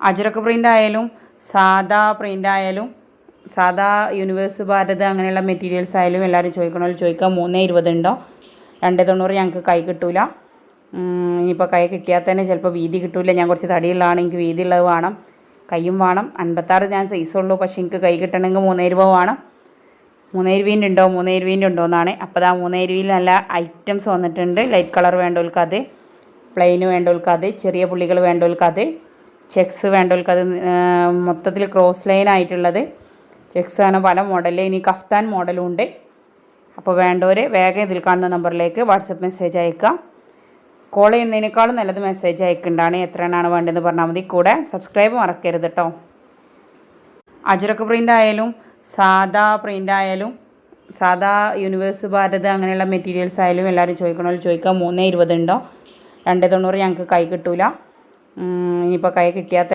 Ajrakh print ആയാലും സാദാ print ആയാലും സാദാ യൂണിവേഴ്സ് ഭാരത് അങ്ങനെയുള്ള മെറ്റീരിയൽസ് ആയാലും എല്ലാവരും ചോദിക്കണമല്ലോ ചോദിക്കുക. 3.20 ഉണ്ടോ? 2.90 ഞങ്ങൾക്ക് കൈ കിട്ടൂല. ഇനിയിപ്പോൾ കൈ കിട്ടിയാൽ തന്നെ ചിലപ്പോൾ വീതി കിട്ടില്ല. ഞാൻ കുറച്ച് തടിയുള്ളതാണ്, എനിക്ക് വീതി ഉള്ളത് വേണം, കൈയും വേണം. 56 ഞാൻ സൈസുള്ളൂ, പക്ഷേ എനിക്ക് കൈ കിട്ടണമെങ്കിൽ 3.20 വേണം. 3.20 ഉണ്ടോ 3.20 ഉണ്ടോ എന്നാണ്. അപ്പോൾ ആ 3.20 നല്ല ഐറ്റംസ് വന്നിട്ടുണ്ട്. ലൈറ്റ് കളർ വേണ്ടവർക്ക് അത്, പ്ലെയിന് വേണ്ടവർക്ക് അത്, ചെറിയ പുള്ളികൾ വേണ്ടവർക്ക് അത്, ചെക്സ് വേണ്ടവർക്ക് അത്, മൊത്തത്തിൽ ക്രോസ് ലൈൻ ആയിട്ടുള്ളത് ചെക്സ് ആണ്. പല മോഡലിൽ ഇനി കഫ്താൻ മോഡലും ഉണ്ട്. അപ്പോൾ വേണ്ടവർ വേഗം ഇതിൽ കാണുന്ന നമ്പറിലേക്ക് വാട്സപ്പ് മെസ്സേജ് അയക്കാം. കോൾ ചെയ്യുന്നതിനേക്കാളും നല്ലത് മെസ്സേജ് അയക്കേണ്ടതാണ്. എത്ര എണ്ണമാണ് വേണ്ടതെന്ന് പറഞ്ഞാൽ മതി. കൂടെ സബ്സ്ക്രൈബ് മറക്കരുത് കേട്ടോ. അജ്രക്ക് പ്രിൻ്റ് ആയാലും സാദാ പ്രിൻ്റ് ആയാലും സാദാ യൂണിവേഴ്സ് ഭാരത് അങ്ങനെയുള്ള മെറ്റീരിയൽസ് ആയാലും എല്ലാവരും ചോദിക്കണമല്ലോ ചോദിക്കുക. 3.20 ഉണ്ടോ? 2.90 ഞങ്ങൾക്ക് കൈ കിട്ടൂല. ഇനിയിപ്പോൾ കൈ കിട്ടിയാൽ